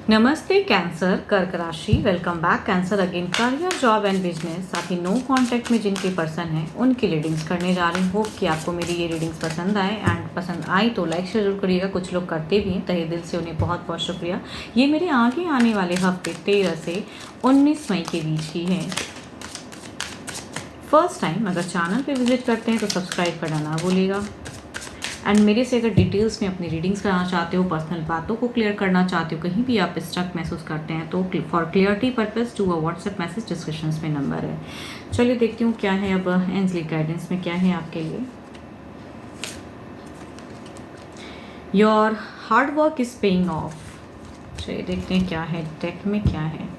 नमस्ते कैंसर कर्क राशि। Welcome back cancer again. Career, job and business, साथ ही नो कांटेक्ट में जिनके पर्सन हैं उनकी रीडिंग्स करने जा रही हूँ। होप कि आपको मेरी ये रीडिंग्स पसंद आए एंड पसंद आई तो लाइक शेयर जरूर करिएगा। कुछ लोग करते भी हैं, तहे दिल से उन्हें बहुत बहुत शुक्रिया। ये मेरे आगे आने वाले हफ्ते 13 से 19 मई के बीच की है। फर्स्ट टाइम अगर चैनल पे विजिट करते हैं तो सब्सक्राइब करना ना भूलिएगा। एंड मेरे से अगर डिटेल्स में अपनी रीडिंग्स कराना चाहते हो, पर्सनल बातों को क्लियर करना चाहते हो, कहीं भी आप स्टक महसूस करते हैं तो for clarity purpose to a WhatsApp message, description में नंबर है। चलिए देखती हूँ क्या है अब एंजलिक गाइडेंस में क्या है आपके लिए। Your hard work is paying off. चलिए देखते हैं क्या है डेक में क्या है।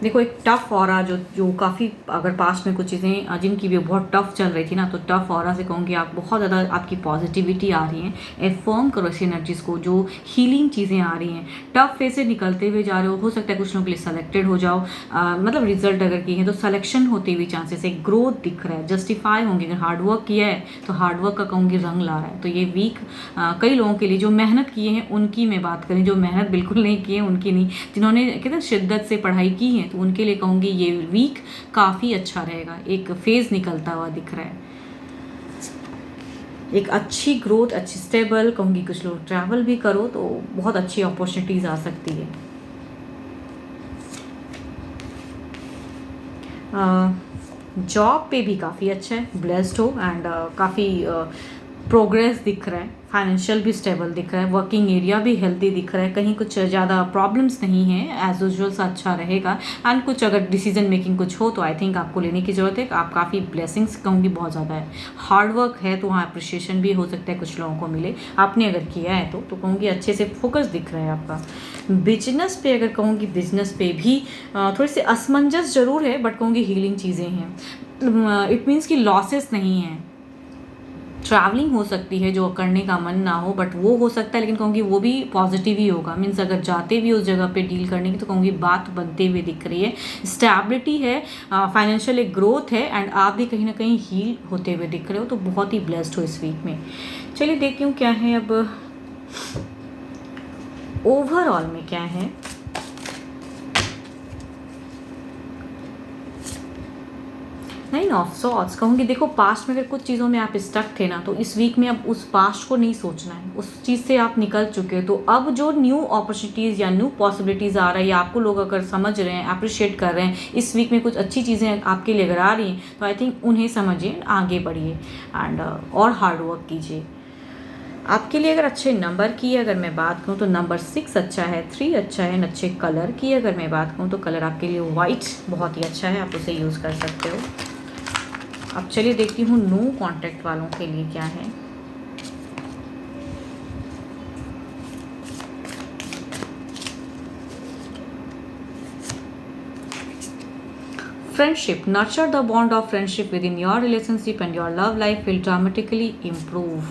देखो, एक टफ ऑरा जो काफ़ी, अगर पास्ट में कुछ चीज़ें जिनकी भी बहुत टफ चल रही थी ना, तो टफ ऑरा से कहूँगी आप बहुत ज़्यादा आपकी पॉजिटिविटी आ रही है। एफर्म करो इस एनर्जीज़ को, जो हीलिंग चीज़ें आ रही हैं। टफ फेज से निकलते हुए जा रहे हो सकता है कुछ लोगों के लिए सेलेक्टेड हो जाओ। मतलब रिजल्ट अगर की है तो सिलेक्शन होते हुए चांसेस, एक ग्रोथ दिख रहा है, जस्टिफाई होंगे। अगर हार्डवर्क किया है तो हार्डवर्क का कहूँगी रंग ला रहा है। तो ये वीक कई लोगों के लिए जो मेहनत किए हैं उनकी मैं बात करें, जो मेहनत बिल्कुल नहीं की है उनकी नहीं, जिन्होंने कहते हैं शिद्दत से पढ़ाई की है, तो उनके लिए कहूँगी ये वीक काफ़ी अच्छा रहेगा। एक फेज़ निकलता हुआ दिख रहा है, एक अच्छी ग्रोथ, अच्छी स्टेबल कहूँगी। कुछ लोग ट्रैवल भी करो तो बहुत अच्छी अपॉर्चुनिटीज़ आ सकती है। जॉब पे भी काफ़ी अच्छा है, ब्लेस्ड हो एंड काफ़ी प्रोग्रेस दिख रहा है। फाइनेंशियल भी स्टेबल दिख रहा है, वर्किंग एरिया भी हेल्दी दिख रहा है, कहीं कुछ ज़्यादा प्रॉब्लम्स नहीं है, एज यूजुअल सा अच्छा रहेगा। एंड कुछ अगर डिसीजन मेकिंग कुछ हो तो आई थिंक आपको लेने की ज़रूरत है। आप काफ़ी ब्लेसिंग्स कहूँगी बहुत ज़्यादा है। हार्ड वर्क है तो वहाँ अप्रिशिएशन भी हो सकता है, कुछ लोगों को मिले, आपने अगर किया है तो कहूँगी अच्छे से फोकस दिख रहा है आपका। बिजनेस पे अगर कहूँगी, बिजनेस पे भी थोड़ी सी असमंजस जरूर है, बट कहूँगी हीलिंग चीज़ें हैं। इट मीन्स कि लॉसेस नहीं हैं। ट्रैवलिंग हो सकती है जो करने का मन ना हो, बट वो हो सकता है, लेकिन कहूँगी वो भी पॉजिटिव ही होगा। मीन्स अगर जाते भी उस जगह पे डील करने की तो कहूँगी बात बनते हुए दिख रही है। स्टेबिलिटी है, फाइनेंशियल एक ग्रोथ है एंड आप भी कहीं ना कहीं हील होते हुए दिख रहे हो, तो बहुत ही ब्लेस्ड हो इस वीक में। चलिए देखती हूँ क्या है अब ओवरऑल में क्या है। नाइन ऑफ सॉर्ड्स कहूँगी। देखो, पास्ट में अगर कुछ चीज़ों में आप स्टक थे ना, तो इस वीक में अब उस पास्ट को नहीं सोचना है, उस चीज़ से आप निकल चुके हो। तो अब जो न्यू अपॉर्चुनिटीज़ या न्यू पॉसिबिलिटीज़ आ रही है, आपको लोग अगर समझ रहे हैं, अप्रिशिएट कर रहे हैं, इस वीक में कुछ अच्छी चीज़ें आपके लिए अगर आ रही हैं, तो आई थिंक उन्हें समझिए, आगे बढ़िए एंड और हार्ड वर्क कीजिए। आपके लिए अगर अच्छे नंबर की अगर मैं बात करूँ तो नंबर 6 अच्छा है, 3 अच्छा है। अच्छे कलर की अगर मैं बात करूँ तो कलर आपके लिए वाइट बहुत ही अच्छा है, आप उसे यूज़ कर सकते हो। अब चलिए देखती हूँ नो कांटेक्ट वालों के लिए क्या है। Friendship, nurture the bond of friendship with in your relationship and your love life will dramatically improve.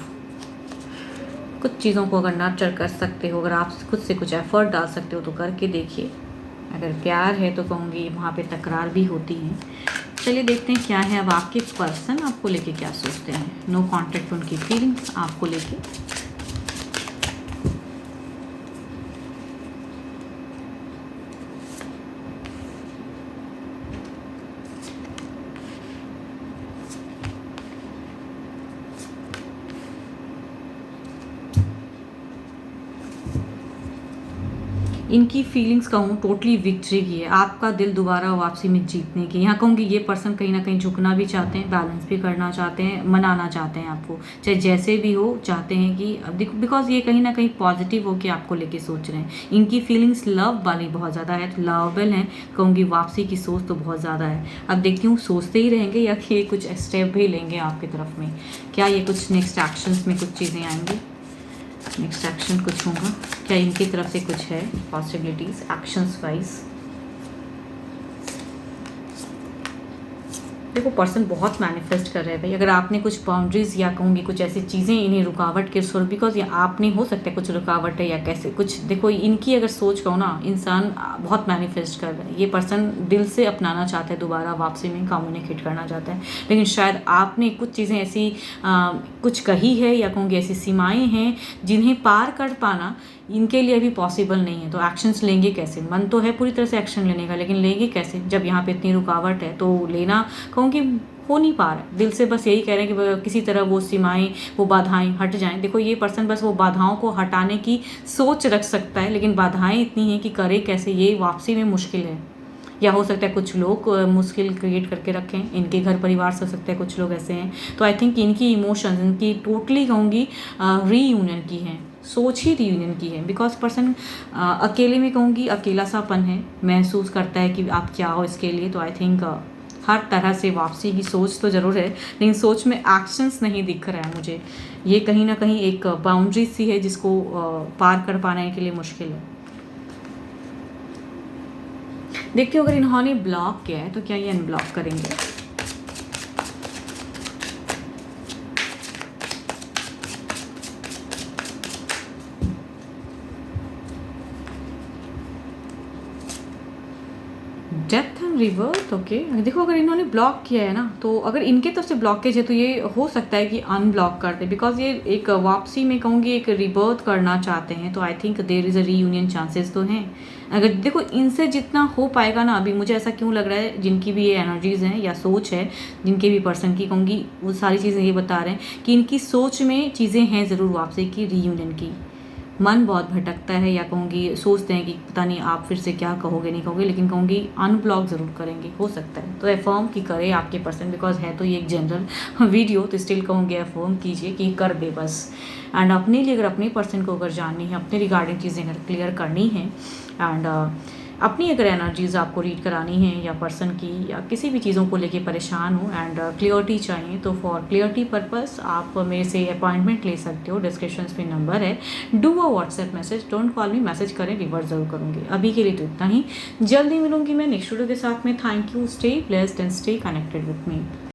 कुछ चीज़ों को अगर नर्चर कर सकते हो, अगर आप खुद से कुछ एफर्ट डाल सकते हो तो करके देखिए। अगर प्यार है तो कहूँगी वहाँ पे तकरार भी होती है। चलिए देखते हैं क्या है अब आपके पर्सन आपको लेके क्या सोचते हैं। नो कांटेक्ट, उनकी फीलिंग्स आपको लेके। इनकी फीलिंग्स कहूँ टोटली विक्ट्री की है। आपका दिल दोबारा वापसी में जीतने की। यहाँ कहूँगी ये पर्सन कहीं ना कहीं झुकना भी चाहते हैं, बैलेंस भी करना चाहते हैं, मनाना चाहते हैं आपको, चाहे जैसे भी हो। चाहते हैं कि बिकॉज ये कहीं ना कहीं पॉजिटिव हो कि आपको लेके सोच रहे हैं। इनकी फीलिंग्स लव वाली बहुत ज़्यादा है, तो लवेबल हैं। कहूँगी वापसी की सोच तो बहुत ज़्यादा है। अब देखती हूँ सोचते ही रहेंगे या कि ये कुछ स्टेप भी लेंगे आपकी तरफ में। क्या ये कुछ नेक्स्ट एक्शंस में कुछ चीज़ें आएंगी, नेक्स्ट एक्शन कुछ होगा क्या इनकी तरफ से, कुछ है पॉसिबिलिटीज एक्शंस वाइज। देखो पर्सन बहुत मैनिफेस्ट कर रहे हैं भाई। अगर आपने कुछ बाउंड्रीज या कहूँगी कुछ ऐसी चीज़ें इन्हें रुकावट के स्वरूप, बिकॉज ये आपने हो सकता है कुछ रुकावट है या कैसे कुछ, देखो इनकी अगर सोच कहो ना, इंसान बहुत मैनिफेस्ट कर रहा है। ये पर्सन दिल से अपनाना चाहता है, दोबारा वापसी में कम्युनिकेट करना चाहता है, लेकिन शायद आपने कुछ चीज़ें ऐसी कुछ कही है या कहूँगी ऐसी सीमाएँ हैं जिन्हें पार कर पाना इनके लिए अभी पॉसिबल नहीं है। तो एक्शंस लेंगे कैसे? मन तो है पूरी तरह से एक्शन लेने का, लेकिन लेंगे कैसे जब यहाँ पे इतनी रुकावट है? तो लेना कहूँगी हो नहीं पा रहा है। दिल से बस यही कह रहे हैं कि किसी तरह वो सीमाएं, वो बाधाएं हट जाएं। देखो ये पर्सन बस वो बाधाओं को हटाने की सोच रख सकता है, लेकिन बाधाएं इतनी हैं कि करे कैसे, ये वापसी में मुश्किल है। या हो सकता है कुछ लोग मुश्किल क्रिएट करके रखें, इनके घर परिवार से हो सकता है कुछ लोग ऐसे हैं। तो आई थिंक इनकी इमोशंस, इनकी टोटली कहूँगी रीयूनियन की है, सोच ही रीयूनियन की है। बिकॉज पर्सन अकेले में कहूँगी अकेला सापन है, महसूस करता है कि आप क्या हो इसके लिए। तो आई थिंक हर तरह से वापसी की सोच तो ज़रूर है, लेकिन सोच में एक्शंस नहीं दिख रहा है मुझे। ये कहीं ना कहीं एक बाउंड्री सी है जिसको पार कर पाने के लिए मुश्किल है। देखते हो अगर इन्होंने ब्लॉक किया है तो क्या ये अनब्लॉक करेंगे? Depth and रिवर्थ। ओके, देखो अगर इन्होंने ब्लॉक किया है ना, तो अगर इनके तरफ से ब्लॉकेज है तो ये हो सकता है कि अनब्लॉक कर दे, बिकॉज ये एक वापसी में कहूँगी एक रिबर्थ करना चाहते हैं। तो I think there is a reunion chances तो हैं। अगर देखो इनसे जितना हो पाएगा ना, अभी मुझे ऐसा क्यों लग रहा है, जिनकी भी ये एनर्जीज हैं या सोच है, जिनके भी पर्सन की कहूँगी, वो सारी चीज़ें ये बता रहे हैं कि इनकी सोच में चीज़ें हैं ज़रूर वापसी की, रीयूनियन की। मन बहुत भटकता है या कहूँगी सोचते हैं कि पता नहीं आप फिर से क्या कहोगे नहीं कहोगे, लेकिन कहूँगी अनब्लॉक ज़रूर करेंगे, हो सकता है। तो एफर्म की करे आपके पर्सन, बिकॉज है तो ये एक जनरल वीडियो, तो स्टिल कहूँगी एफर्म कीजिए कि कर दे बस। एंड अपने लिए अगर अपने पर्सन को अगर जाननी है, अपने रिगार्डिंग चीज़ें अगर क्लियर करनी है, एंड अपनी अगर एनर्जीज आपको रीड करानी है या पर्सन की या किसी भी चीज़ों को लेके परेशान हो एंड क्लियरिटी चाहिए, तो फॉर क्लियरिटी पर्पस आप मेरे से अपॉइंटमेंट ले सकते हो। डिस्क्रिप्शन में नंबर है, do a WhatsApp message, don't call me, message करें, रिवर्स ज़रूर करूँगी। अभी के लिए तो इतना ही, जल्दी मिलूंगी मैं नेक्स्ट वीडियो के साथ में। Thank you, stay blessed and stay connected with me.